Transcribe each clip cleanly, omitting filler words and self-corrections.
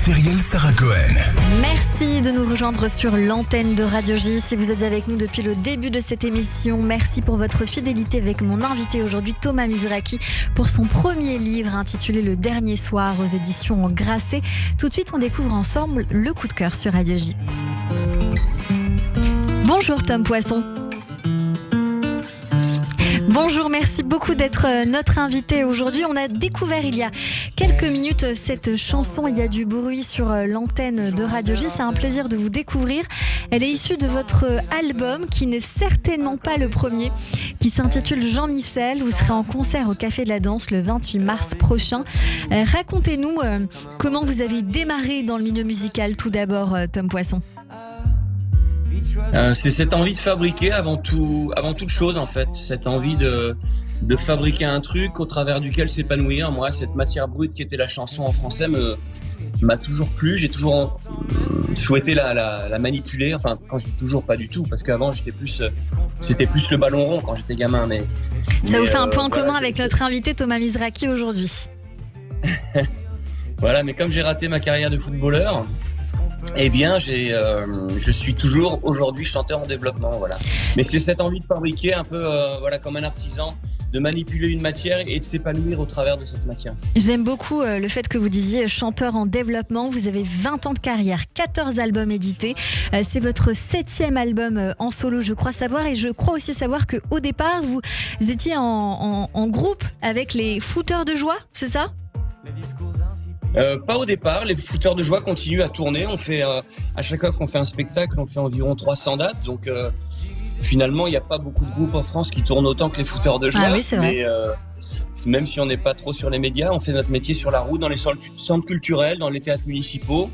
Cyrielle Sarah Cohen. Merci de nous rejoindre sur l'antenne de Radio J. Si vous êtes avec nous depuis le début de cette émission, merci pour votre fidélité avec mon invité aujourd'hui, Thomas Mizraki, pour son premier livre intitulé Le Dernier Soir aux éditions Grasset. Tout de suite, on découvre ensemble le coup de cœur sur Radio J. Bonjour Tom Poisson. Bonjour, merci beaucoup d'être notre invité aujourd'hui. On a découvert il y a quelques minutes cette chanson Il y a du bruit sur l'antenne de Radio J. C'est un plaisir de vous découvrir. Elle est issue de votre album qui n'est certainement pas le premier, qui s'intitule Jean-Michel. Vous serez en concert au Café de la Danse le 28 mars prochain. Racontez-nous comment vous avez démarré dans le milieu musical tout d'abord, Tom Poisson. C'est cette envie de fabriquer avant toute chose en fait, cette envie de fabriquer un truc au travers duquel s'épanouir. Moi, cette matière brute qui était la chanson en français m'a toujours plu. J'ai toujours souhaité la manipuler. Enfin, quand je dis toujours, pas du tout, parce qu'avant c'était plus le ballon rond quand j'étais gamin. Ça vous fait un point en commun avec notre invité Thomas Mizraki aujourd'hui. Voilà, mais comme j'ai raté ma carrière de footballeur, eh bien, je suis toujours aujourd'hui chanteur en développement, voilà. Mais c'est cette envie de fabriquer un peu, comme un artisan, de manipuler une matière et de s'épanouir au travers de cette matière. J'aime beaucoup le fait que vous disiez chanteur en développement. Vous avez 20 ans de carrière, 14 albums édités. C'est votre 7e album en solo, je crois savoir. Et je crois aussi savoir qu'au départ, vous étiez en groupe avec les Fouteurs de Joie, c'est ça ? Pas au départ, les Fouteurs de Joie continuent à tourner. On fait à chaque fois qu'on fait un spectacle, on fait environ 300 dates. Donc finalement, il n'y a pas beaucoup de groupes en France qui tournent autant que les Fouteurs de Joie. Ah oui, c'est vrai. Mais même si on n'est pas trop sur les médias, on fait notre métier sur la route, dans les centres culturels, dans les théâtres municipaux,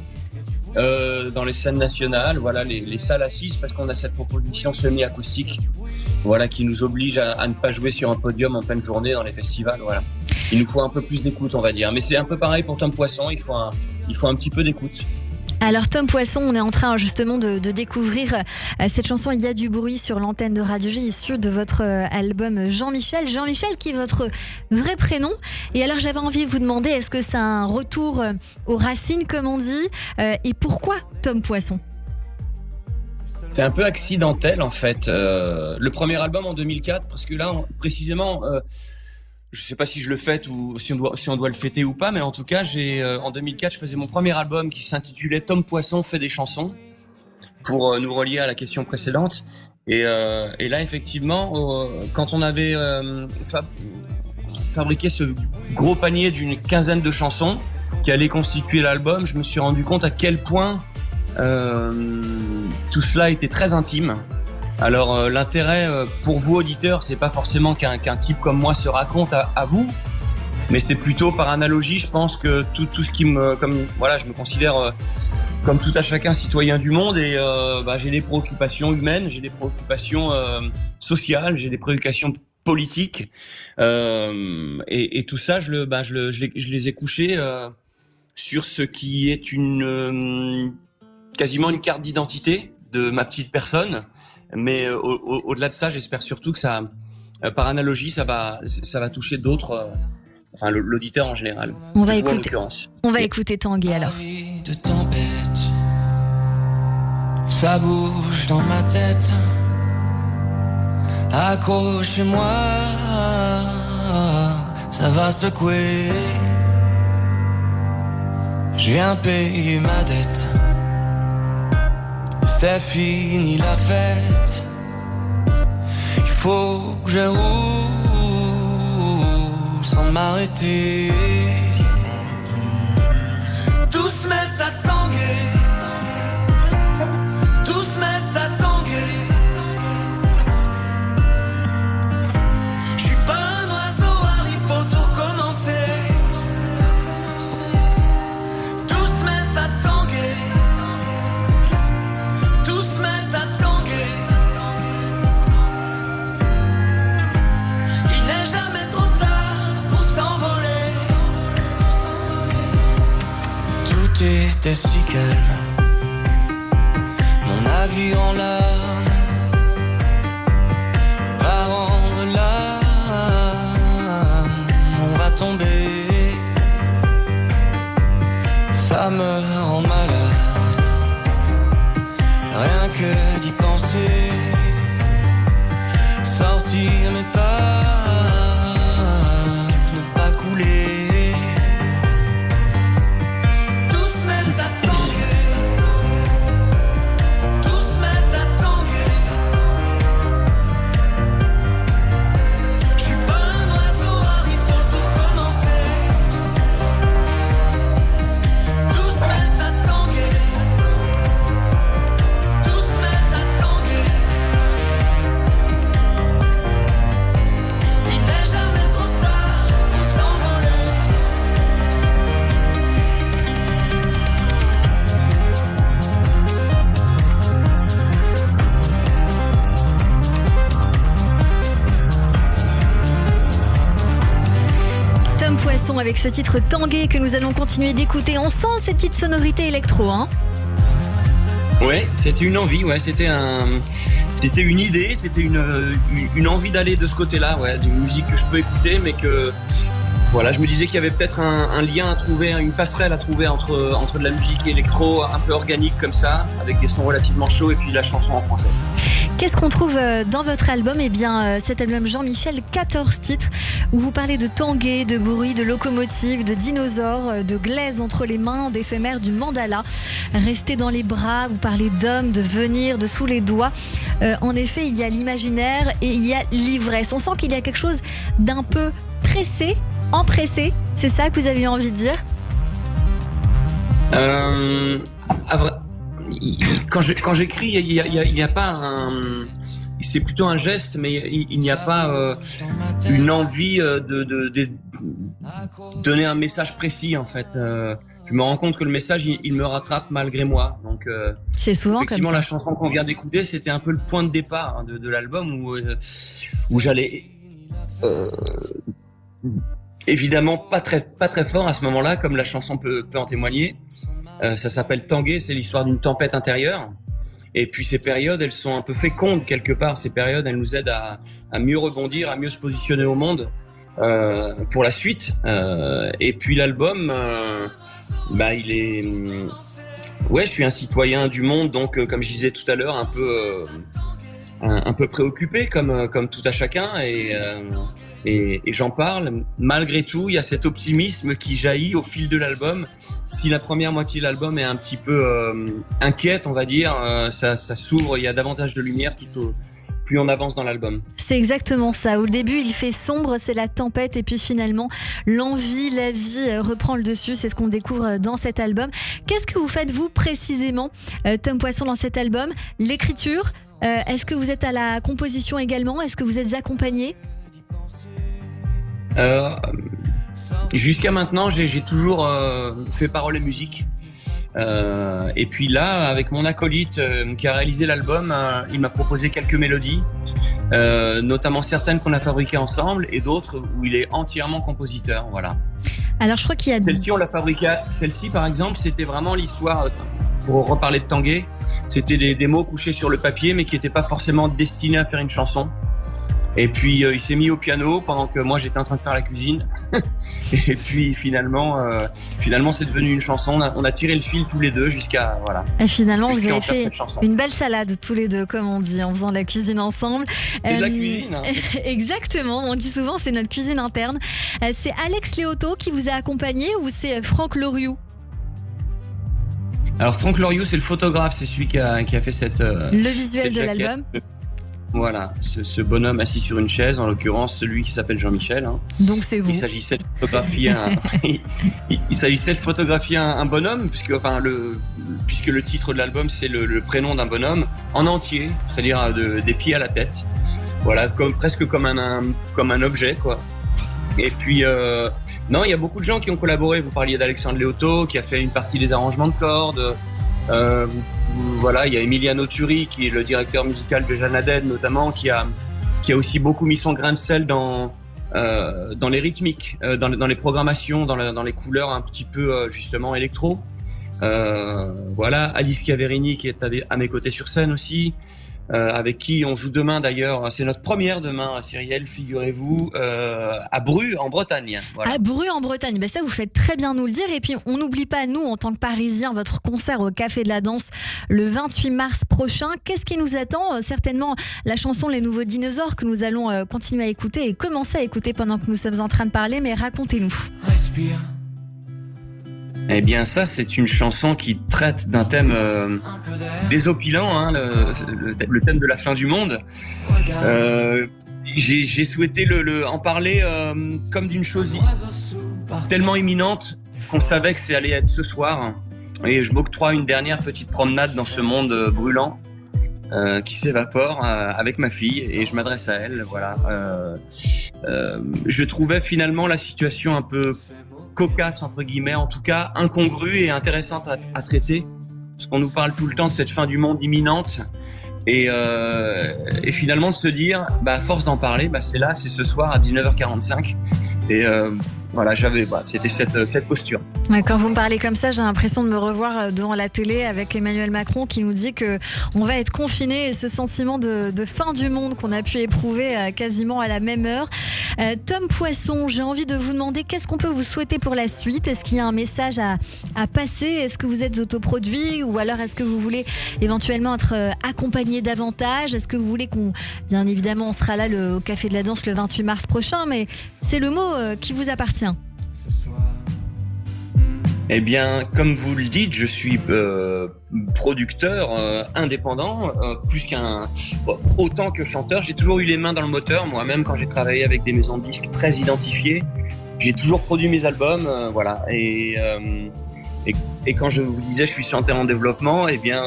dans les scènes nationales, voilà, les salles assises, parce qu'on a cette proposition semi-acoustique, voilà, qui nous oblige à ne pas jouer sur un podium en pleine journée dans les festivals, voilà. Il nous faut un peu plus d'écoute, on va dire. Mais c'est un peu pareil pour Tom Poisson, il faut un petit peu d'écoute. Alors Tom Poisson, on est en train justement de découvrir cette chanson Il y a du bruit sur l'antenne de Radio J, issue de votre album Jean-Michel. Jean-Michel qui est votre vrai prénom. Et alors j'avais envie de vous demander, est-ce que c'est un retour aux racines comme on dit, et pourquoi Tom Poisson ? C'est un peu accidentel en fait. Le premier album en 2004, parce que là précisément... je sais pas si je le fête ou si on doit le fêter ou pas, mais en tout cas, en 2004, je faisais mon premier album qui s'intitulait Tom Poisson fait des chansons, pour nous relier à la question précédente. Et là, effectivement, quand on avait fabriqué ce gros panier d'une quinzaine de chansons qui allait constituer l'album, je me suis rendu compte à quel point tout cela était très intime. Alors l'intérêt pour vous auditeurs, c'est pas forcément qu'un type comme moi se raconte à vous, mais c'est plutôt par analogie. Je pense que tout ce qui je me considère comme tout à chacun citoyen du monde, et j'ai des préoccupations humaines, j'ai des préoccupations sociales, j'ai des préoccupations politiques, et tout ça je les ai couchés sur ce qui est quasiment une carte d'identité de ma petite personne. Mais au-delà de ça, j'espère surtout que ça, par analogie, ça va toucher d'autres, l'auditeur en général. On va écouter Tanguy alors. De tempête, ça bouge dans ma tête. Accroche-moi, ça va secouer. Je viens payer ma dette. C'est fini la fête. Il faut que je roule sans m'arrêter. Tous se mettent à tanguer. Tous se mettent à tanguer. Je suis pas un oiseau rare, il faut tout recommencer. Tous se mettent à tanguer. Était si calme, mon avis en larmes va rendre l'âme, on va tomber, ça me rend Poisson avec ce titre Tanguay que nous allons continuer d'écouter. On sent ces petites sonorités électro, hein. Ouais, c'était une envie, c'était une idée, c'était une envie d'aller de ce côté-là, d'une musique que je peux écouter, mais que voilà, je me disais qu'il y avait peut-être un lien à trouver, une passerelle à trouver entre de la musique électro un peu organique comme ça, avec des sons relativement chauds et puis la chanson en français. Qu'est-ce qu'on trouve dans votre album ? Eh bien, cet album Jean-Michel, 14 titres, où vous parlez de tanguay, de bruit, de locomotive, de dinosaures, de glaise entre les mains, d'éphémère, du mandala. Restez dans les bras, vous parlez d'hommes, de venir, de sous les doigts. En effet, il y a l'imaginaire et il y a l'ivresse. On sent qu'il y a quelque chose d'un peu pressé, empressé. C'est ça que vous avez eu envie de dire ? Quand j'écris, il n'y a pas c'est plutôt un geste, mais il n'y a pas une envie de donner un message précis en fait. Je me rends compte que le message, il me rattrape malgré moi. Donc, c'est souvent comme ça. Effectivement, la chanson qu'on vient d'écouter, c'était un peu le point de départ de l'album où j'allais évidemment pas très fort à ce moment-là, comme la chanson peut en témoigner. Ça s'appelle Tanguay, c'est l'histoire d'une tempête intérieure. Et puis ces périodes, elles sont un peu fécondes quelque part. Ces périodes, elles nous aident à mieux rebondir, à mieux se positionner au monde pour la suite. Et puis l'album, il est... je suis un citoyen du monde, donc comme je disais tout à l'heure, un peu préoccupé comme tout à chacun. Et j'en parle. Malgré tout, il y a cet optimisme qui jaillit au fil de l'album. Si la première moitié de l'album est un petit peu inquiète, on va dire, ça s'ouvre, il y a davantage de lumière plus on avance dans l'album. C'est exactement ça. Au début, il fait sombre, c'est la tempête, et puis finalement, l'envie, la vie reprend le dessus. C'est ce qu'on découvre dans cet album. Qu'est-ce que vous faites, vous, précisément, Tom Poisson, dans cet album ? L'écriture, est-ce que vous êtes à la composition également ? Est-ce que vous êtes accompagné ? Jusqu'à maintenant, j'ai toujours fait paroles et musique. Et puis là, avec mon acolyte qui a réalisé l'album, il m'a proposé quelques mélodies, notamment certaines qu'on a fabriquées ensemble et d'autres où il est entièrement compositeur. Voilà. Alors je crois qu'il y a... Celle-ci, par exemple, c'était vraiment l'histoire, pour reparler de Tanguay, c'était des mots couchés sur le papier mais qui n'étaient pas forcément destinés à faire une chanson. Et puis il s'est mis au piano pendant que moi j'étais en train de faire la cuisine. Et puis finalement c'est devenu une chanson. On a tiré le fil tous les deux jusqu'à voilà. Et finalement vous avez fait une belle salade tous les deux, comme on dit, en faisant de la cuisine ensemble. C'est de la cuisine. Hein, exactement. On dit souvent c'est notre cuisine interne. C'est Alex Léoto qui vous a accompagné ou c'est Franck Loriou ? Alors Franck Loriou, c'est le photographe, c'est celui qui a fait le visuel de l'album. Voilà, ce bonhomme assis sur une chaise, en l'occurrence celui qui s'appelle Jean-Michel. Hein. Donc c'est vous. Il s'agissait de photographier un bonhomme, puisque le titre de l'album c'est le prénom d'un bonhomme en entier, c'est-à-dire des pieds à la tête. Voilà, presque comme un objet quoi. Et puis non, il y a beaucoup de gens qui ont collaboré. Vous parliez d'Alexandre Léoto qui a fait une partie des arrangements de cordes. Voilà, il y a Emiliano Turi qui est le directeur musical de Jeanne Haddad notamment, qui a aussi beaucoup mis son grain de sel dans les rythmiques, dans les programmations, dans les couleurs un petit peu justement électro. Voilà, Alice Chiaverini qui est à mes côtés sur scène aussi, avec qui on joue demain d'ailleurs, c'est notre première demain à Cyrielle, figurez-vous, à Bru en Bretagne. Voilà. À Bru en Bretagne, ça vous faites très bien nous le dire. Et puis on n'oublie pas, nous en tant que Parisiens, votre concert au Café de la Danse le 28 mars prochain. Qu'est-ce qui nous attend ? Certainement la chanson Les Nouveaux Dinosaures que nous allons continuer à écouter et commencer à écouter pendant que nous sommes en train de parler, mais racontez-nous. Respire. Eh bien ça, c'est une chanson qui traite d'un thème désopilant, hein, le thème de la fin du monde. J'ai souhaité en parler comme d'une chose tellement imminente qu'on savait que c'est allait être ce soir. Et je m'octroie une dernière petite promenade dans ce monde brûlant qui s'évapore avec ma fille et je m'adresse à elle. Voilà. Je trouvais finalement la situation un peu cocasse, entre guillemets, en tout cas incongrue et intéressante à traiter, parce qu'on nous parle tout le temps de cette fin du monde imminente et finalement de se dire à force d'en parler, c'est ce soir à 19h45 et Voilà, c'était cette posture. Ouais, quand vous me parlez comme ça, j'ai l'impression de me revoir devant la télé avec Emmanuel Macron qui nous dit qu'on va être confinés, et ce sentiment de fin du monde qu'on a pu éprouver quasiment à la même heure. Tom Poisson, j'ai envie de vous demander qu'est-ce qu'on peut vous souhaiter pour la suite. Est-ce qu'il y a un message à passer? Est-ce que vous êtes autoproduit, ou alors est-ce que vous voulez éventuellement être accompagné davantage? Est-ce que vous voulez bien évidemment, on sera là au Café de la Danse le 28 mars prochain, mais c'est le mot qui vous appartient. Eh bien, comme vous le dites, je suis producteur indépendant, autant que chanteur. J'ai toujours eu les mains dans le moteur. Moi-même, quand j'ai travaillé avec des maisons de disques très identifiées, j'ai toujours produit mes albums, voilà. Et quand je vous disais je suis chanteur en développement, eh bien,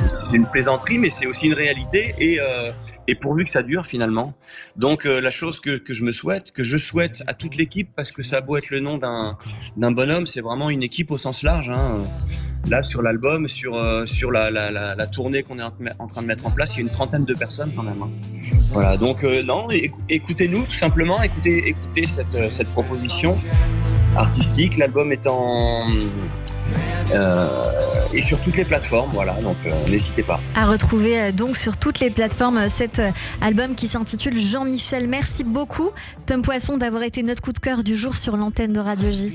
c'est une plaisanterie, mais c'est aussi une réalité. Et pourvu que ça dure finalement. Donc la chose que je souhaite à toute l'équipe, parce que ça a beau être le nom d'un bonhomme, c'est vraiment une équipe au sens large. Là sur l'album, sur la tournée qu'on est en train de mettre en place, il y a une trentaine de personnes quand même. Voilà, donc écoutez-nous tout simplement, écoutez cette proposition artistique. L'album est et sur toutes les plateformes, voilà, donc n'hésitez pas. À retrouver donc sur toutes les plateformes cet album qui s'intitule Jean-Michel. Merci beaucoup Tom Poisson d'avoir été notre coup de cœur du jour sur l'antenne de Radio J.